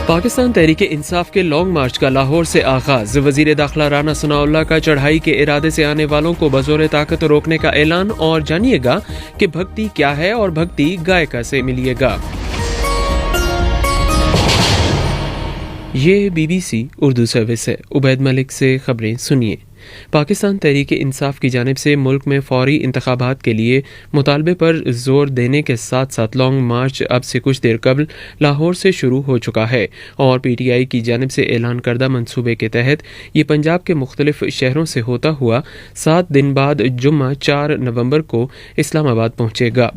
پاکستان تحریک انصاف کے long march کا لاہور سے آغاز. وزیر داخلہ رانا ثناءاللہ کا چڑھائی کے ارادے سے آنے والوں کو بزور طاقت روکنے کا اعلان. اور جانیے گا کہ بھکتی کیا ہے اور بھکتی گائیکا سے ملیے گا. یہ BBC اردو سروس ہے. عبید ملک سے خبریں سنیے. پاکستان تحریک انصاف کی جانب سے ملک میں فوری انتخابات کے لیے مطالبے پر زور دینے کے ساتھ ساتھ لانگ مارچ اب سے کچھ دیر قبل لاہور سے شروع ہو چکا ہے. اور PTI کی جانب سے اعلان کردہ منصوبے کے تحت یہ پنجاب کے مختلف شہروں سے ہوتا ہوا 7 دن بعد جمعہ 4 نومبر کو اسلام آباد پہنچے گا.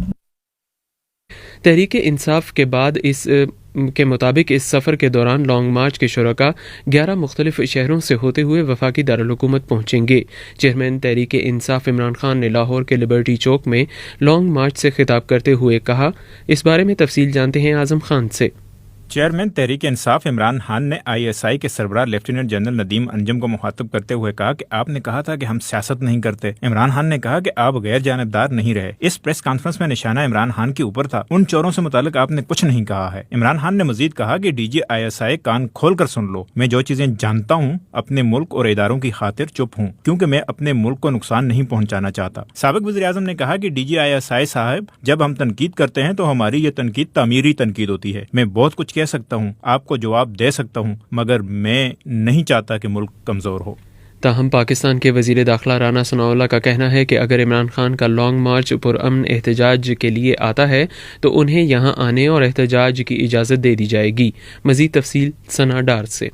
تحریک انصاف کے مطابق اس سفر کے دوران لانگ مارچ کے شرکاء 11 مختلف شہروں سے ہوتے ہوئے وفاقی دارالحکومت پہنچیں گے. چیئرمین تحریک انصاف عمران خان نے لاہور کے لبرٹی چوک میں لانگ مارچ سے خطاب کرتے ہوئے کہا. اس بارے میں تفصیل جانتے ہیں اعظم خان سے. چیئرمین تحریک انصاف عمران خان نے ISI کے سربراہ لیفٹیننٹ جنرل ندیم انجم کو مخاطب کرتے ہوئے کہا کہ آپ نے کہا تھا کہ ہم سیاست نہیں کرتے. عمران خان نے کہا کہ آپ غیر جانبدار نہیں رہے. اس پریس کانفرنس میں نشانہ عمران خان کے اوپر تھا. ان چوروں سے متعلق آپ نے کچھ نہیں کہا ہے. عمران خان نے مزید کہا کہ DG ISI کان کھول کر سن لو. میں جو چیزیں جانتا ہوں اپنے ملک اور اداروں کی خاطر چپ ہوں کیونکہ میں اپنے ملک کو نقصان نہیں پہنچانا چاہتا. سابق وزیر اعظم نے کہا کہ DG ISI صاحب جب ہم تنقید کرتے ہیں تو ہماری یہ تنقید تعمیری تنقید ہوتی ہے. میں بہت کچھ کہہ سکتا ہوں, آپ کو جواب دے سکتا ہوں, مگر میں نہیں چاہتا کہ ملک کمزور ہو. تاہم پاکستان کے وزیر داخلہ رانا ثناءاللہ کا کہنا ہے کہ اگر عمران خان کا لانگ مارچ پرامن احتجاج کے لیے آتا ہے تو انہیں یہاں آنے اور احتجاج کی اجازت دے دی جائے گی. مزید تفصیل ثنا ڈار سے.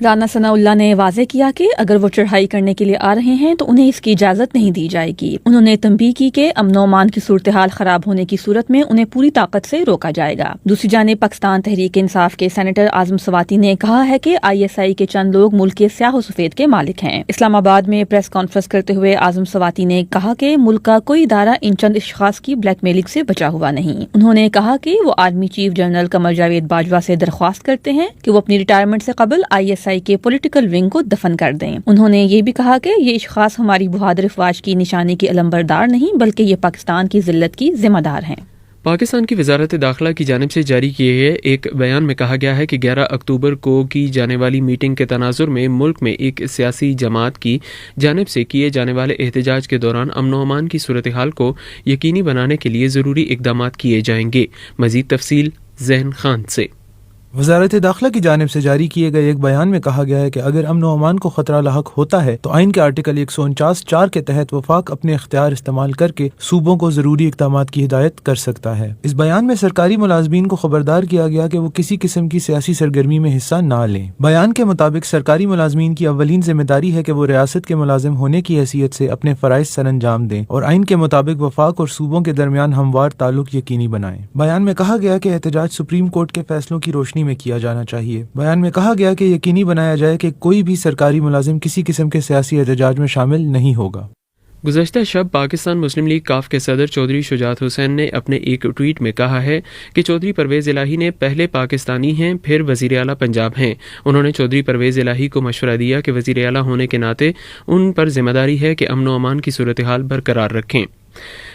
رانا ثناءاللہ نے واضح کیا کہ اگر وہ چڑھائی کرنے کے لیے آ رہے ہیں تو انہیں اس کی اجازت نہیں دی جائے گی. انہوں نے تنبیہ کی کہ امن و امان کی صورتحال خراب ہونے کی صورت میں انہیں پوری طاقت سے روکا جائے گا. دوسری جانب پاکستان تحریک انصاف کے سینیٹر اعظم سواتی نے کہا ہے کہ ISI کے چند لوگ ملک کے سیاہ و سفید کے مالک ہیں. اسلام آباد میں پریس کانفرنس کرتے ہوئے اعظم سواتی نے کہا کہ ملک کا کوئی ادارہ ان چند اشخاص کی بلیک میلنگ سے بچا ہوا نہیں. انہوں نے کہا کہ وہ army chief general Qamar Javed Bajwa سے درخواست کرتے ہیں کہ وہ اپنی ریٹائرمنٹ سے قبل ISI کے پولیٹیکل ونگ کو دفن کر دیں. انہوں نے یہ بھی کہا کہ یہ اشخاص ہماری بہادر افواج کی نشانی کے علمبردار نہیں بلکہ یہ پاکستان کی ذلت کی ذمہ دار ہیں. پاکستان کی وزارت داخلہ کی جانب سے جاری کیے گئے ایک بیان میں کہا گیا ہے کہ 11 اکتوبر کو کی جانے والی میٹنگ کے تناظر میں ملک میں ایک سیاسی جماعت کی جانب سے کیے جانے والے احتجاج کے دوران امن و امان کی صورتحال کو یقینی بنانے کے لیے ضروری اقدامات کیے جائیں گے. مزید تفصیل ذہن خان سے. وزارت داخلہ کی جانب سے جاری کیے گئے ایک بیان میں کہا گیا ہے کہ اگر امن و امان کو خطرہ لاحق ہوتا ہے تو آئین کے آرٹیکل 149(4) کے تحت وفاق اپنے اختیار استعمال کر کے صوبوں کو ضروری اقدامات کی ہدایت کر سکتا ہے. اس بیان میں سرکاری ملازمین کو خبردار کیا گیا کہ وہ کسی قسم کی سیاسی سرگرمی میں حصہ نہ لیں. بیان کے مطابق سرکاری ملازمین کی اولین ذمہ داری ہے کہ وہ ریاست کے ملازم ہونے کی حیثیت سے اپنے فرائض سر انجام دیں اور آئین کے مطابق وفاق اور صوبوں کے درمیان ہموار تعلق یقینی بنائیں. بیان میں کہا گیا کہ احتجاج سپریم کورٹ کے فیصلوں کی روشنی میں کیا جانا چاہیے. بیان میں کہا گیا کہ یقینی بنایا جائے کہ کوئی بھی سرکاری ملازم کسی قسم کے سیاسی احتجاج میں شامل نہیں ہوگا. گزشتہ شب پاکستان مسلم لیگ کاف کے صدر چودھری شجاعت حسین نے اپنے ایک ٹویٹ میں کہا ہے کہ چودھری پرویز الہی نے پہلے پاکستانی ہیں پھر وزیر اعلیٰ پنجاب ہیں. انہوں نے چودھری پرویز الہی کو مشورہ دیا کہ وزیر اعلیٰ ہونے کے ناطے ان پر ذمہ داری ہے کہ امن و امان کی صورتحال برقرار رکھیں.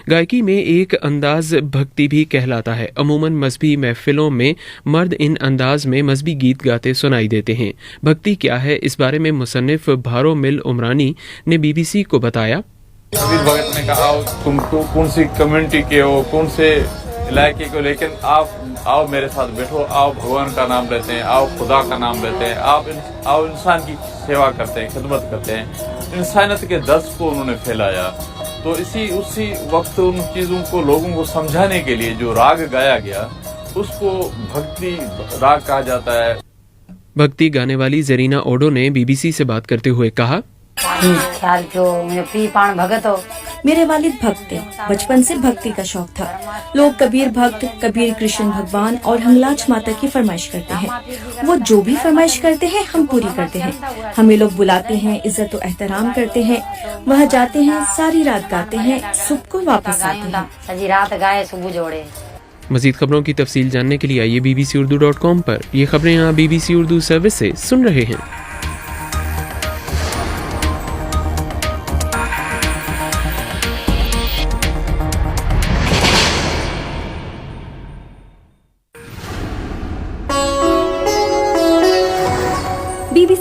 گائکی میں ایک انداز بھکتی بھی کہلاتا ہے. عموماً مذہبی محفلوں میں مرد ان انداز میں مذہبی گیت گاتے سنائی دیتے ہیں. بھکتی کیا ہے, اس بارے میں مصنف بھارو مل عمرانی نے BBC کو بتایا. بھگت نے کہا تم تو کون سی کمیونٹی کے ہو, کون سے علاقے کے ہو, لیکن آپ آؤ میرے ساتھ بیٹھو, آؤ بھگوان کا نام لیتے ہیں, آؤ خدا کا نام لیتے ہیں, آؤ انسان کی سیوا کرتے ہیں, خدمت کرتے ہیں. انسانیت کے درس کو انہوں نے پھیلایا. تو اسی وقت ان چیزوں کو لوگوں کو سمجھانے کے لیے جو راگ گایا گیا اس کو بھکتی راگ کہا جاتا ہے. بھکتی گانے والی زرینا اوڈو نے BBC سے بات کرتے ہوئے کہا, خیال جو پان بھگت ہو. میرے والد بھکت تھے, بچپن سے بھکتی کا شوق تھا. لوگ کبیر بھکت, کبیر کرشن بھگوان اور ہنگلاج ماتا کی فرمائش کرتے ہیں. وہ جو بھی فرمائش کرتے ہیں ہم پوری کرتے ہیں. ہمیں لوگ بلاتے ہیں, عزت و احترام کرتے ہیں, وہاں جاتے ہیں, ساری رات گاتے ہیں, صبح کو واپس آتے ہیں. سجی رات گائے صبح جوڑے. مزید خبروں کی تفصیل جاننے کے لیے آئیے bbcurdu.com پر. یہ خبریں یہاں BBC اردو سروس سے سن رہے ہیں.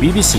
BBC,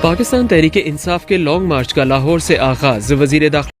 پاکستان تحریک انصاف کے لانگ مارچ کا لاہور سے آغاز. وزیر داخلہ